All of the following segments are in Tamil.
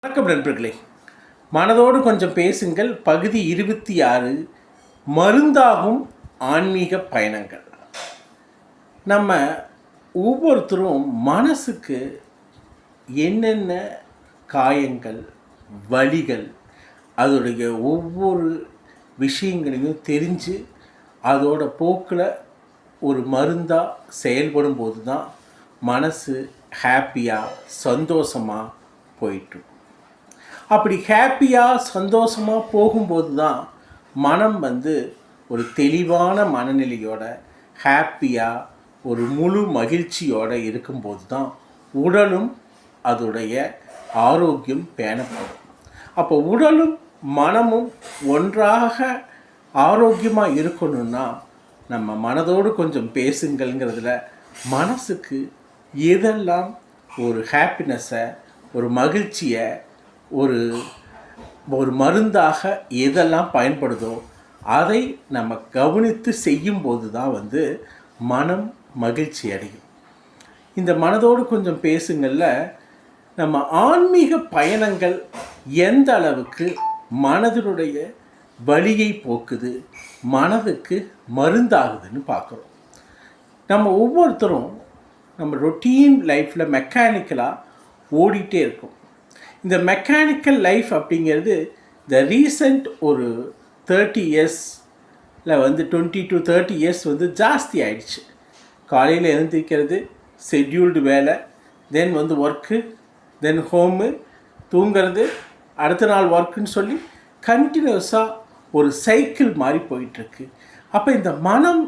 வணக்கம் நண்பர்களே, மனதோடு கொஞ்சம் பேசுங்கள். பகுதி 26, மருந்தாகும் ஆன்மீக பயணங்கள். நம்ம ஒவ்வொருத்தரும் மனசுக்கு என்னென்ன காயங்கள், வலிகள், அதோடைய ஒவ்வொரு விஷயங்களையும் தெரிஞ்சு அதோட போக்கில் ஒரு மருந்தாக செயல்படும் போது தான் மனசு ஹாப்பியாக சந்தோஷமாக போயிட்டு. அப்படி ஹாப்பியாக சந்தோஷமாக போகும்போது தான் மனம் ஒரு தெளிவான மனநிலையோட ஹாப்பியாக ஒரு முழு மகிழ்ச்சியோடு இருக்கும்போது தான் உடலும் அதோடைய ஆரோக்கியம் பேணப்படும். அப்போ உடலும் மனமும் ஒன்றாக ஆரோக்கியமாக இருக்கணும்னா நம்ம மனதோடு கொஞ்சம் பேசுங்கள்ங்கிறதுல மனசுக்கு எதெல்லாம் ஒரு ஹாப்பினஸை, ஒரு மகிழ்ச்சியை, ஒரு மருந்தாக எதெல்லாம் பயன்படுதோ அதை நம்ம கவனித்து செய்யும்போது தான் மனம் மகிழ்ச்சி அடையும். இந்த மனதோடு கொஞ்சம் பேசுங்களில் நம்ம ஆன்மீக பயணங்கள் எந்த அளவுக்கு மனதினுடைய வலியை போக்குது, மனதுக்கு மருந்தாகுதுன்னு பார்க்குறோம். நம்ம ஒவ்வொருத்தரும் நம்ம ரொட்டீன் லைஃப்பில் மெக்கானிக்கலாக ஓடிட்டே இருக்கும். இந்த மெக்கானிக்கல் லைஃப் அப்படிங்கிறது இந்த ரீசெண்ட் ஒரு 30 இயர்ஸில் 20 to 30 இயர்ஸ் ஜாஸ்தி ஆயிடுச்சு. காலையில் எழுந்திரிக்கிறது, ஷெட்யூல்டு வேலை, தென் ஒர்க்கு, தென் ஹோமு, தூங்கிறது, அடுத்த நாள் ஒர்க்குன்னு சொல்லி கண்டினியூஸாக ஒரு சைக்கிள் மாதிரி போயிட்டுருக்கு. அப்போ இந்த மனம்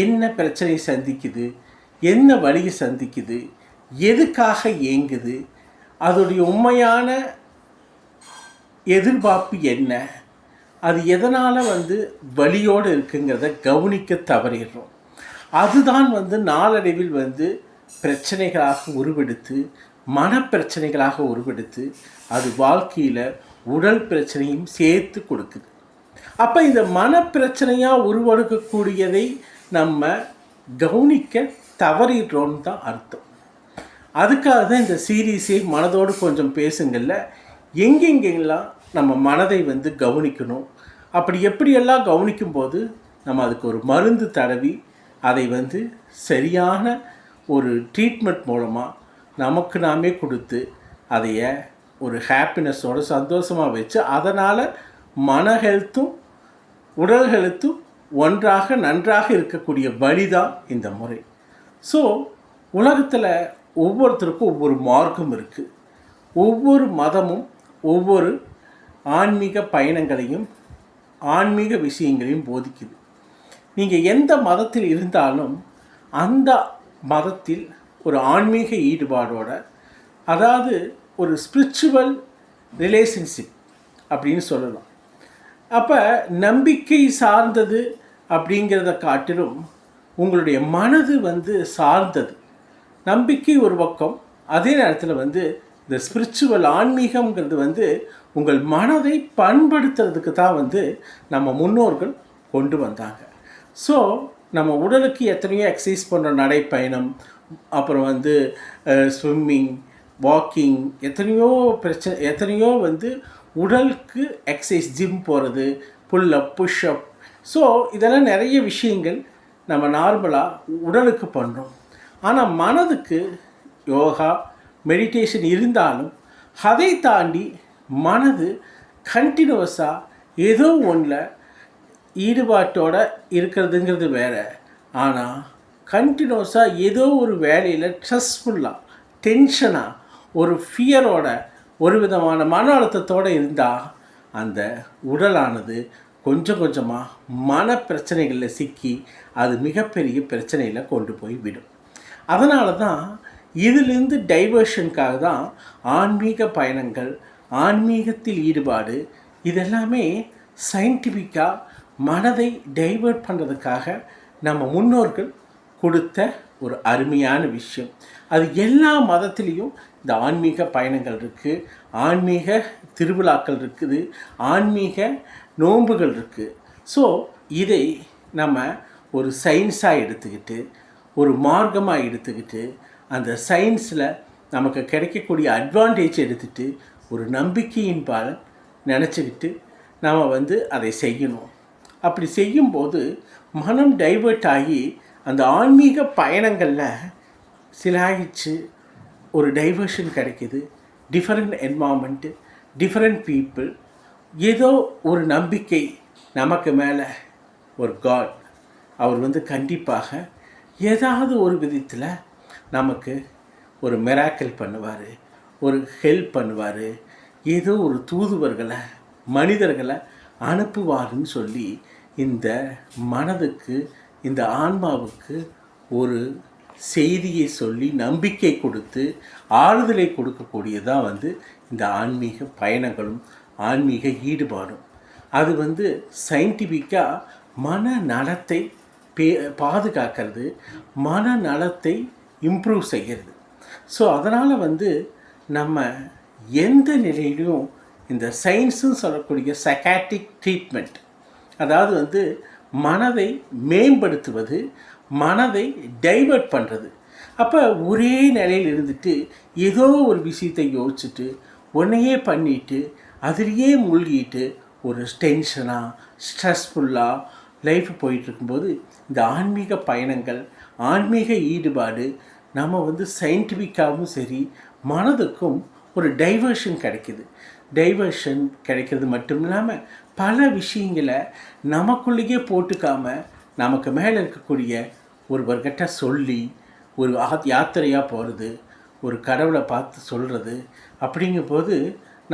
என்ன பிரச்சனையை சந்திக்குது, என்ன வழியை சந்திக்குது, எதுக்காக ஏங்குது, அதோடைய உண்மையான எதிர்பார்ப்பு என்ன, அது எதனால் வலியோடு இருக்குங்கிறத கவனிக்க தவறிடுறோம். அதுதான் நாளடைவில் பிரச்சனைகளாக உருவெடுத்து, மனப்பிரச்சனைகளாக உருவெடுத்து, அது வாழ்க்கையில் உடல் பிரச்சனையும் சேர்த்து கொடுக்குது. அப்போ இந்த மனப்பிரச்சனையாக உருவெடுக்கக்கூடியதை நம்ம கவனிக்க தவறிடுறோன்னு தான் அர்த்தம். அதுக்காக தான் இந்த சீரீஸே மனதோடு கொஞ்சம் பேசுங்கள்ல எங்கெங்கெல்லாம் நம்ம மனதை கவனிக்கணும், அப்படி எப்படியெல்லாம் கவனிக்கும்போது நம்ம அதுக்கு ஒரு மருந்து தடவி அதை சரியான ஒரு ட்ரீட்மெண்ட் மூலமாக நமக்கு நாமே கொடுத்து அதைய ஒரு ஹாப்பினஸோடு சந்தோஷமாக வச்சு அதனால் மன ஹெல்த்தும் உடல் ஹெல்த்தும் ஒன்றாக நன்றாக இருக்கக்கூடிய வழி தான் இந்த முறை. ஸோ உலகத்தில் ஒவ்வொருத்தருக்கும் ஒவ்வொரு மார்க்கம் இருக்குது. ஒவ்வொரு மதமும் ஒவ்வொரு ஆன்மீக பயணங்களையும் ஆன்மீக விஷயங்களையும் போதிக்குது. நீங்கள் எந்த மதத்தில் இருந்தாலும் அந்த மதத்தில் ஒரு ஆன்மீக ஈடுபாடோட, அதாவது ஒரு ஸ்பிரிச்சுவல் ரிலேஷன்ஷிப் அப்படின்னு சொல்லலாம். அப்போ நம்பிக்கை சார்ந்தது அப்படிங்கிறத காட்டிலும் உங்களுடைய மனது சார்ந்தது. நம்பிக்கை ஒரு பக்கம், அதே நேரத்தில் இந்த ஸ்பிரிச்சுவல் ஆன்மீகம்ங்கிறது உங்கள் மனதை பண்படுத்துறதுக்கு தான் நம்ம முன்னோர்கள் கொண்டு வந்தாங்க. ஸோ நம்ம உடலுக்கு எத்தனையோ எக்ஸசைஸ் பண்ணுற நடைப்பயணம், அப்புறம் ஸ்விம்மிங், வாக்கிங், எத்தனையோ உடலுக்கு எக்ஸசைஸ், ஜிம் போகிறது, புல்லப், புஷ்அப். ஸோ இதெல்லாம் நிறைய விஷயங்கள் நம்ம நார்மலாக உடலுக்கு பண்ணுறோம். ஆனால் மனதுக்கு யோகா, மெடிடேஷன் இருந்தாலும் அதை தாண்டி மனது கண்டினியூஸாக ஏதோ ஒன்றில் ஈடுபாட்டோடு இருக்கிறதுங்கிறது வேறு. ஆனால் கண்டினியூஸாக ஏதோ ஒரு வேலையில் ஸ்ட்ரெஸ்ஃபுல்லாக, டென்ஷனாக, ஒரு ஃபியரோட, ஒரு விதமான மன அழுத்தத்தோடு இருந்தால் அந்த உடலானது கொஞ்சம் கொஞ்சமாக மன பிரச்சனைகளில் சிக்கி அது மிகப்பெரிய பிரச்சனையில் கொண்டு போய் விடும். அதனால தான் இதிலிருந்து டைவர்ஷனுக்காக தான் ஆன்மீக பயணங்கள், ஆன்மீகத்தில் ஈடுபாடு, இதெல்லாமே சயின்டிஃபிக்காக மனதை டைவர்ட் பண்ணுறதுக்காக நம்ம முன்னோர்கள் கொடுத்த ஒரு அருமையான விஷயம். அது எல்லா மதத்துலேயும் இந்த ஆன்மீக பயணங்கள் இருக்குது, ஆன்மீக திருவிழாக்கள் இருக்குது, ஆன்மீக நோன்புகள் இருக்குது. ஸோ இதை நம்ம ஒரு சயின்ஸாக எடுத்துக்கிட்டு, ஒரு மார்க்கமாக எடுத்துக்கிட்டு, அந்த சயின்ஸில் நமக்கு கிடைக்கக்கூடிய அட்வான்டேஜ் எடுத்துகிட்டு ஒரு நம்பிக்கையின்பால் நினச்சிக்கிட்டு நாம் வந்து அதை செய்யணும். அப்படி செய்யும்போது மனம் டைவர்ட் ஆகி அந்த ஆன்மீக பயணங்களில் சிலாகிச்சு ஒரு டைவர்ஷன் கிடைக்கிது. டிஃப்ரெண்ட் என்வாமெண்ட்டு, டிஃப்ரெண்ட் பீப்புள், ஏதோ ஒரு நம்பிக்கை நமக்கு மேலே ஒரு காட் அவர் வந்து கண்டிப்பாக ஏதாவது ஒரு விதத்தில் நமக்கு ஒரு மிராக்கிள் பண்ணுவார், ஒரு ஹெல்ப் பண்ணுவார், ஏதோ ஒரு தூதுவர்களை மனிதர்களை அனுப்புவாருன்னு சொல்லி இந்த மனதுக்கு இந்த ஆன்மாவுக்கு ஒரு செய்தியை சொல்லி நம்பிக்கை கொடுத்து ஆறுதலை கொடுக்கக்கூடியதாக வந்து இந்த ஆன்மீக பயணங்களும் ஆன்மீக ஈடுபாடும். அது வந்து சயின்டிஃபிக்காக மன நலத்தை பாதுகாக்கிறது, மன நலத்தை இம்ப்ரூவ் செய்கிறது. ஸோ அதனால் வந்து நம்ம எந்த நிலையிலும் இந்த சயின்ஸுன்னு சொல்லக்கூடிய சைக்காட்ரிக் ட்ரீட்மெண்ட், அதாவது வந்து மனதை மேம்படுத்துவது, மனதை டைவர்ட் பண்ணுறது. அப்போ ஒரே நிலையில் இருந்துட்டு ஏதோ ஒரு விஷயத்தை யோசிச்சுட்டு ஒன்றையே பண்ணிட்டு அதிலேயே மூழ்கிட்டு ஒரு டென்ஷனாக ஸ்ட்ரெஸ்ஃபுல்லாக லைஃப் போயிட்டுருக்கும்போது இந்த ஆன்மீக பயணங்கள், ஆன்மீக ஈடுபாடு நம்ம வந்து சயின்டிஃபிக்காகவும் சரி மனதுக்கும் ஒரு டைவர்ஷன் கிடைக்கிது. டைவர்ஷன் கிடைக்கிறது மட்டும் இல்லாமல் பல விஷயங்களை நமக்குள்ளேயே போட்டுக்காமல் நமக்கு மேலே இருக்கக்கூடிய ஒருவர்கிட்ட சொல்லி ஒரு யாத்திரையாக போகிறது, ஒரு கடவுளை பார்த்து சொல்கிறது. அப்படிங்கும்போது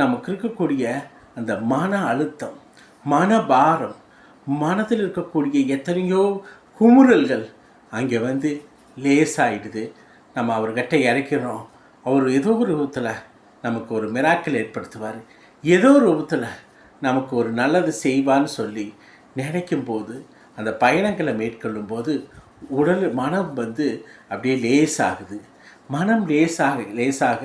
நமக்கு இருக்கக்கூடிய அந்த மன அழுத்தம், மனபாரம், மனதில் இருக்கக்கூடிய எத்தனையோ குமுறல்கள் அங்கே வந்து லேசாகிடுது. நம்ம அவர்கிட்ட இறக்கிறோம், அவர் ஏதோ ஒரு ரூபத்தில் நமக்கு ஒரு மிராக்கிள் ஏற்படுத்துவார், ஏதோ ஒரு ரூபத்தில் நமக்கு ஒரு நல்லது செய்வான்னு சொல்லி நினைக்கும்போது அந்த பயணங்களை மேற்கொள்ளும்போது உடல் மனம் வந்து அப்படியே லேசாகுது. மனம் லேசாக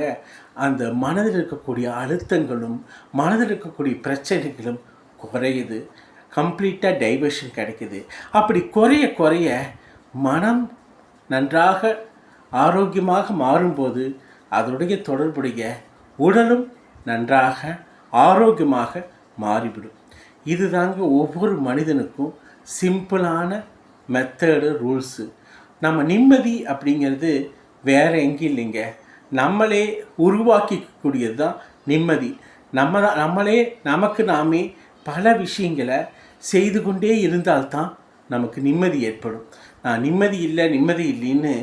அந்த மனதில் இருக்கக்கூடிய அழுத்தங்களும் மனதில் இருக்கக்கூடிய பிரச்சனைகளும் குறையுது. கம்ப்ளீட்டாக டைவர்ஷன் கிடைக்குது. அப்படி குறைய மனம் நன்றாக ஆரோக்கியமாக மாறும்போது அதனுடைய தொடர்புடைய உடலும் நன்றாக ஆரோக்கியமாக மாறிவிடும். இதுதாங்க ஒவ்வொரு மனிதனுக்கும் சிம்பிளான மெத்தடு, ரூல்ஸு. நம்ம நிம்மதி அப்படிங்கிறது வேறு எங்கேயும் இல்லைங்க, நம்மளே உருவாக்கிக்கூடியது தான் நிம்மதி. நம்மளே நமக்கு நாமே பல விஷயங்களை செய்து கொண்டே இருந்தால்தான் நமக்கு நிம்மதி ஏற்படும். நான் நிம்மதி இல்லைன்னு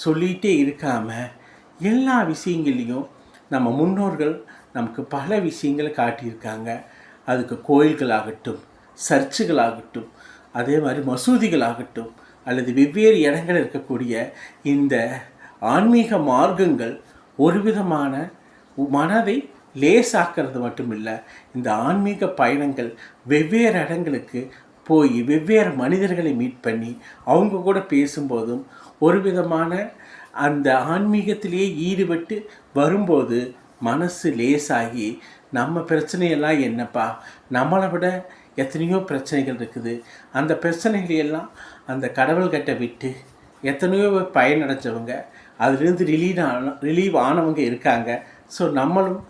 சொல்லிகிட்டே இருக்காமல் எல்லா விஷயங்கள்லேயும் நம்ம முன்னோர்கள் நமக்கு பல விஷயங்களை காட்டியிருக்காங்க. அதுக்கு கோயில்களாகட்டும், சர்ச்சுகளாகட்டும், அதே மாதிரி மசூதிகளாகட்டும், அல்லது வெவ்வேறு இடங்கள் இருக்கக்கூடிய இந்த ஆன்மீக மார்க்கங்கள் ஒரு விதமான மனதை லேசாக்கிறது மட்டும் இல்லை, இந்த ஆன்மீக பயணங்கள் வெவ்வேறு இடங்களுக்கு போய் வெவ்வேறு மனிதர்களை மீட் பண்ணி அவங்க கூட பேசும்போதும் ஒரு விதமான அந்த ஆன்மீகத்திலேயே ஈடுபட்டு வரும்போது மனசு லேசாகி நம்ம பிரச்சனையெல்லாம் என்னப்பா, நம்மளை விட எத்தனையோ பிரச்சனைகள் இருக்குது, அந்த பிரச்சனைகளையெல்லாம் அந்த கடவுள்கிட்ட விட்டு எத்தனையோ பயனடைஞ்சவங்க அதிலிருந்து ரிலீவ் ஆனவங்க இருக்காங்க. ஸோ நம்மளும்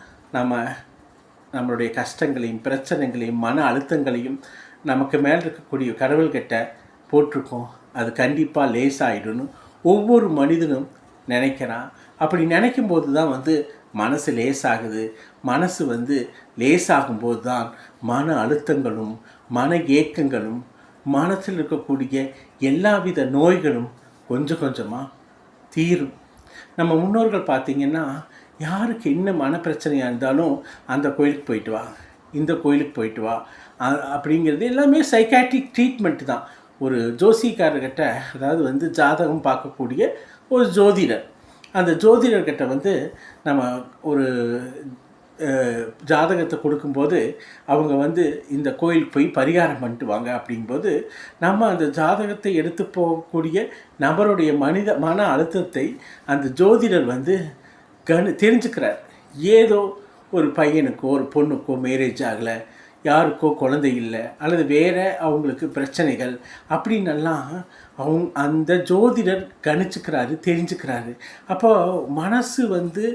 நம்மளுடைய கஷ்டங்களையும் பிரச்சனைகளையும் மன அழுத்தங்களையும் நமக்கு மேலே இருக்கக்கூடிய கடவுள்கிட்ட போட்டிருக்கோம், அது கண்டிப்பாக லேசாகிடும்னு ஒவ்வொரு மனிதனும் நினைக்கிறான். அப்படி நினைக்கும்போது தான் வந்து மனசு லேசாகுது. மனசு வந்து லேசாகும்போது தான் மன அழுத்தங்களும் மன ஏக்கங்களும் மனசில் இருக்கக்கூடிய எல்லாவித நோய்களும் கொஞ்சம் கொஞ்சமாக தீரும். நம்ம முன்னோர்கள் பார்த்திங்கன்னா யாருக்கு என்ன மனப்பிரச்சனையாக இருந்தாலும் அந்த கோயிலுக்கு போயிட்டு வா, இந்த கோயிலுக்கு போயிட்டு வா அப்படிங்கிறது எல்லாமே சைக்காட்ரிக் ட்ரீட்மெண்ட்டு தான். ஒரு ஜோசிக்காரர்கிட்ட, அதாவது வந்து ஜாதகம் பார்க்கக்கூடிய ஒரு ஜோதிடர், அந்த ஜோதிடர்கிட்ட வந்து நம்ம ஒரு ஜாதகத்தை கொடுக்கும்போது அவங்க வந்து இந்த கோயிலுக்கு போய் பரிகாரம் பண்ணிட்டு வாங்க அப்படிங்கும்போது நம்ம அந்த ஜாதகத்தை எடுத்து போகக்கூடிய நபருடைய மன அழுத்தத்தை அந்த ஜோதிடர் வந்து தெரிஞ்சுக்கிறார். ஏதோ ஒரு பையனுக்கோ ஒரு பொண்ணுக்கோ மேரேஜ் ஆகலை, யாருக்கோ குழந்தை இல்லை, அல்லது வேறு அவங்களுக்கு பிரச்சனைகள் அப்படின்னெல்லாம் அந்த ஜோதிடர் கணிச்சுக்கிறாரு, தெரிஞ்சுக்கிறாரு. அப்போ மனசு வந்து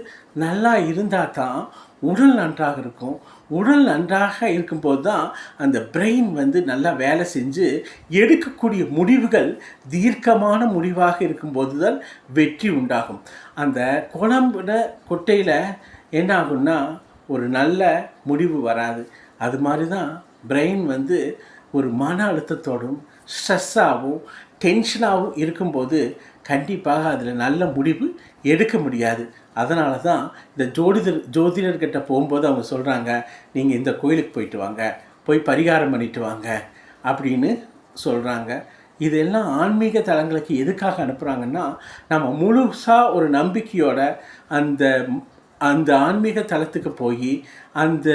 நல்லா இருந்தால் தான் உடல் நன்றாக இருக்கும். உடல் நன்றாக இருக்கும்போது தான் அந்த பிரெயின் வந்து நல்லா வேலை செஞ்சு எடுக்கக்கூடிய முடிவுகள் தீர்க்கமான முடிவாக இருக்கும்போது தான் வெற்றி உண்டாகும். அந்த குழம்புல கொட்டையில் என்ன ஆகும்னா ஒரு நல்ல முடிவு வராது. அது மாதிரி தான் பிரெயின் வந்து ஒரு மன அழுத்தத்தோடும் ஸ்ட்ரெஸ்ஸாகவும் டென்ஷனாகவும் இருக்கும்போது கண்டிப்பாக அதில் நல்ல முடிவு எடுக்க முடியாது. அதனால தான் இந்த ஜோதிடர்கிட்ட போகும்போது அவங்க சொல்கிறாங்க, நீங்கள் இந்த கோயிலுக்கு போயிட்டு வாங்க, போய் பரிகாரம் பண்ணிட்டு வாங்க அப்படின்னு சொல்கிறாங்க. இதெல்லாம் ஆன்மீக தலங்களுக்கு எதுக்காக அனுப்புகிறாங்கன்னா, நம்ம முழுசாக ஒரு நம்பிக்கையோட அந்த அந்த ஆன்மீக தலத்துக்கு போய் அந்த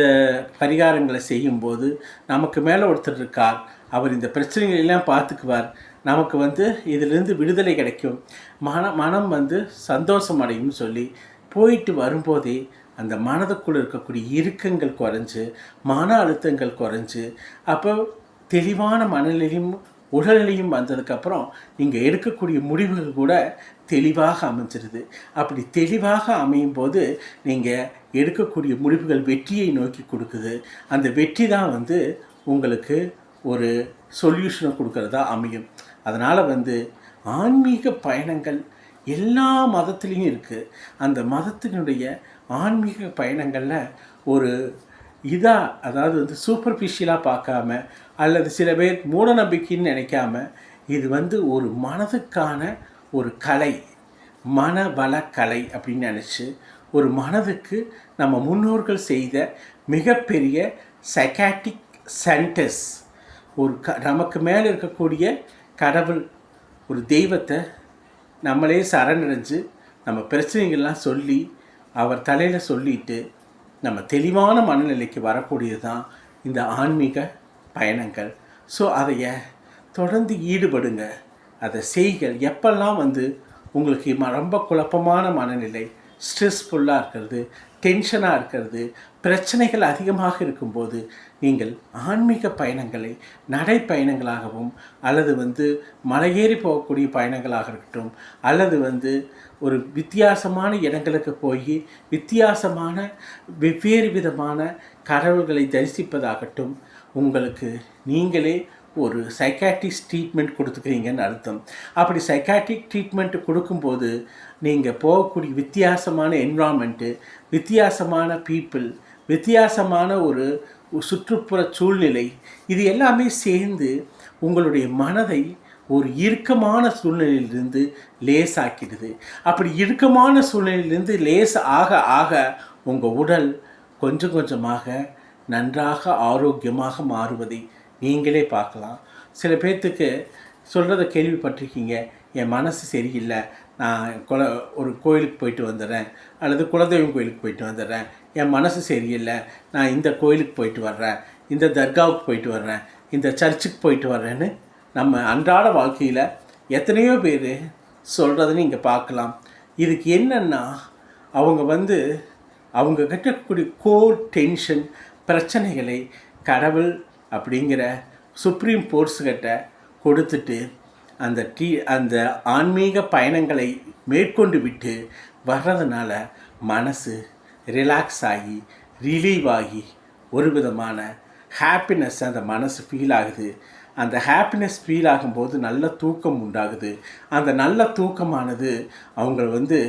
பரிகாரங்களை செய்யும்போது நமக்கு மேலே ஒருத்தர் இருக்கார், அவர் இந்த பிரச்சனைகளெல்லாம் பார்த்துக்குவார், நமக்கு வந்து இதிலிருந்து விடுதலை கிடைக்கும், மனம் வந்து சந்தோஷம் அடையும்னு சொல்லி போயிட்டு வரும்போதே அந்த மனதுக்குள்ளே இருக்கக்கூடிய இறுக்கங்கள் குறைஞ்சு மன அழுத்தங்கள் குறைஞ்சு அப்போ தெளிவான மனநிலையும் உடல்நிலையும் வந்ததுக்கப்புறம் நீங்கள் எடுக்கக்கூடிய முடிவுகள் கூட தெளிவாக அமைஞ்சிருது. அப்படி தெளிவாக அமையும் போது நீங்கள் எடுக்கக்கூடிய முடிவுகள் வெற்றியை நோக்கி கொடுக்குது. அந்த வெற்றி தான் வந்து உங்களுக்கு ஒரு சொல்யூஷனை கொடுக்கறதா அமையும். அதனால் வந்து ஆன்மீக பயணங்கள் எல்லா மதத்துலேயும் இருக்குது. அந்த மதத்தினுடைய ஆன்மீக பயணங்களில் ஒரு இதாக, அதாவது வந்து சூப்பர்ஃபிஷியலாக பார்க்காம அல்லது சில பேர் மூட நம்பிக்கைன்னு நினைக்காம இது வந்து ஒரு மனதுக்கான ஒரு கலை, மனவளக்கலை அப்படின்னு நினச்சி ஒரு மனதுக்கு நம்ம முன்னோர்கள் செய்த மிகப்பெரிய சைக்காட்டிக் சென்டர்ஸ், ஒரு நமக்கு மேலே இருக்கக்கூடிய கடவுள், ஒரு தெய்வத்தை நம்மளே சரணடைஞ்சு நம்ம பிரச்சனைகள்லாம் சொல்லி அவர் தலையில் சொல்லிட்டு நம்ம தெளிவான மனநிலைக்கு வரக்கூடியது தான் இந்த ஆன்மீக பயணங்கள். ஸோ அதைய தொடர்ந்து ஈடுபடுங்க, அதை செய்கள். எப்பெல்லாம் வந்து உங்களுக்கு ரொம்ப குழப்பமான மனநிலை, ஸ்ட்ரெஸ்ஃபுல்லாக இருக்கிறது, டென்ஷனாக இருக்கிறது, பிரச்சனைகள் அதிகமாக இருக்கும்போது நீங்கள் ஆன்மீக பயணங்களை நடைப்பயணங்களாகவும் அல்லது வந்து மலையேறி போகக்கூடிய பயணங்களாக இருக்கட்டும் அல்லது வந்து ஒரு வித்தியாசமான இடங்களுக்கு போய் வித்தியாசமான வெவ்வேறு விதமான கடவுள்களை தரிசிப்பதாகட்டும், உங்களுக்கு நீங்களே ஒரு சைக்காட்ரிஸ்ட் ட்ரீட்மெண்ட் கொடுத்துக்கிறீங்கன்னு அர்த்தம். அப்படி சைக்காட்ரிக் ட்ரீட்மெண்ட்டு கொடுக்கும்போது நீங்கள் போகக்கூடிய வித்தியாசமான என்விரான்மெண்ட்டு, வித்தியாசமான பீப்புள், வித்தியாசமான ஒரு சுற்றுப்புற சூழ்நிலை, இது எல்லாமே சேர்ந்து உங்களுடைய மனதை ஒரு இறுக்கமான சூழ்நிலையிலிருந்து லேசாக்கிடுது. அப்படி இறுக்கமான சூழ்நிலையிலிருந்து லேஸ் ஆக ஆக உங்கள் உடல் கொஞ்சம் கொஞ்சமாக நன்றாக ஆரோக்கியமாக மாறுவதை நீங்களே பார்க்கலாம். சில பேர்த்துக்கு சொல்கிறத கேள்விப்பட்டிருக்கீங்க, என் மனசு சரியில்லை, நான் ஒரு கோயிலுக்கு போயிட்டு வந்துடுறேன் அல்லது குலதெய்வம் கோயிலுக்கு போயிட்டு வந்துடுறேன், என் மனசு சரியில்லை, நான் இந்த கோயிலுக்கு போயிட்டு வர்றேன், இந்த தர்காவுக்கு போயிட்டு வர்றேன், இந்த சர்ச்சுக்கு போயிட்டு வர்றேன்னு நம்ம அன்றாட வாழ்க்கையில் எத்தனையோ பேர் சொல்கிறதுன்னு இங்கே பார்க்கலாம். இதுக்கு என்னென்னா அவங்க வந்து அவங்க கட்டக்கூடிய கோர் டென்ஷன் பிரச்சனைகளை கடவுள் அப்படிங்கிற சுப்ரீம் ஃபோர்ஸுக்கிட்ட கொடுத்துட்டு அந்த ஆன்மீக பயணங்களை மேற்கொண்டு விட்டு வர்றதுனால மனசு ரிலாக்ஸ் ஆகி ரிலீவ் ஆகி ஒரு விதமான ஹாப்பினஸ் அந்த மனசு ஃபீல் ஆகுது. அந்த ஹாப்பினஸ் ஃபீல் ஆகும்போது நல்ல தூக்கம் உண்டாகுது. அந்த நல்ல தூக்கமானது அவங்கள வந்து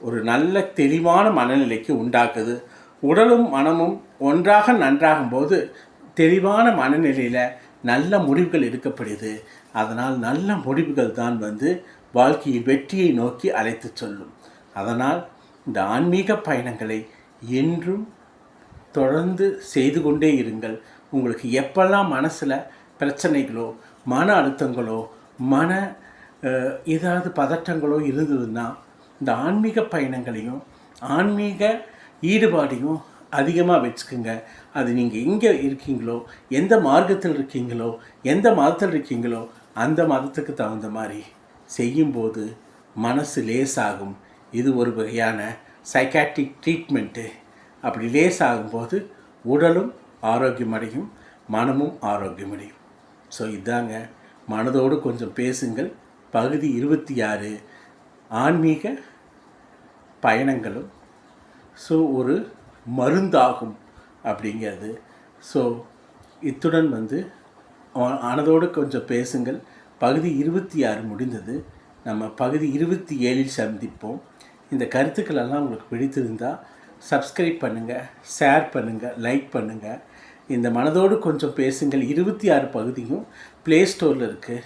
ஒரு நல்ல தெளிவான மனநிலைக்கு உண்டாக்குது. உடலும் மனமும் ஒன்றாக நன்றாகும்போது தெளிவான மனநிலையில் நல்ல முடிவுகள் எடுக்கப்படுது. அதனால் நல்ல முடிவுகள் தான் வந்து வாழ்க்கையில் வெற்றியை நோக்கி அழைத்து சொல்லும். அதனால் இந்த ஆன்மீக பயணங்களை என்றும் தொடர்ந்து செய்து கொண்டே இருங்கள். உங்களுக்கு எப்பெல்லாம் மனசில் பிரச்சனைகளோ மன அழுத்தங்களோ ஏதாவது பதட்டங்களோ இருந்ததுன்னா இந்த ஆன்மீக பயணங்களையும் ஆன்மீக ஈடுபாடையும் அதிகமாக வச்சுக்குங்க. அது நீங்கள் எங்கே இருக்கீங்களோ, எந்த மார்க்கத்தில் இருக்கீங்களோ, எந்த மதத்தில் இருக்கீங்களோ அந்த மதத்துக்கு தகுந்த மாதிரி செய்யும்போது மனசு லேசாகும். இது ஒரு வகையான சைக்காட்ரிக் ட்ரீட்மெண்ட்டு. அப்படி லேசாகும்போது உடலும் ஆரோக்கியமடையும், மனமும் ஆரோக்கியமடையும். ஸோ இதாங்க மனதோடு கொஞ்சம் பேசுங்கள் பகுதி 26 ஆன்மீக பயணங்களும். ஸோ ஒரு மருந்தாகும் அப்படிங்கிறது. ஸோ இத்துடன் வந்து மனதோடு கொஞ்சம் பேசுங்கள் பகுதி 26 முடிந்தது. நம்ம பகுதி 27 சந்திப்போம். இந்த கருத்துக்களெல்லாம் உங்களுக்கு பிடித்திருந்தால் சப்ஸ்கிரைப் பண்ணுங்கள், ஷேர் பண்ணுங்கள், லைக் பண்ணுங்கள். இந்த மனதோடு கொஞ்சம் பேசுங்கள் 26 பகுதியும் ப்ளே ஸ்டோரில் இருக்குது.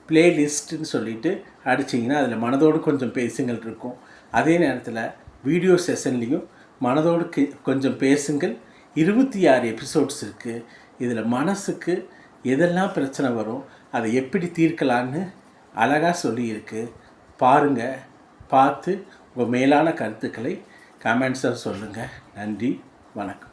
ப்ளேலிஸ்ட்டுன்னு சொல்லிவிட்டு அடிச்சிங்கன்னா அதில் மனதோடு கொஞ்சம் பேசுங்கள் இருக்கும். அதே நேரத்தில் வீடியோ செஷன்லேயும் மனதோடு கொஞ்சம் பேசுங்கள் 26 எபிசோட்ஸ் இருக்குது. இதில் மனசுக்கு எதெல்லாம் பிரச்சனை வரும், அதை எப்படி தீர்க்கலான்னு அழகாக சொல்லியிருக்கு. பாருங்கள், பார்த்து உங்கள் மேலான கருத்துக்களை கமெண்ட்ஸாக சொல்லுங்கள். நன்றி, வணக்கம்.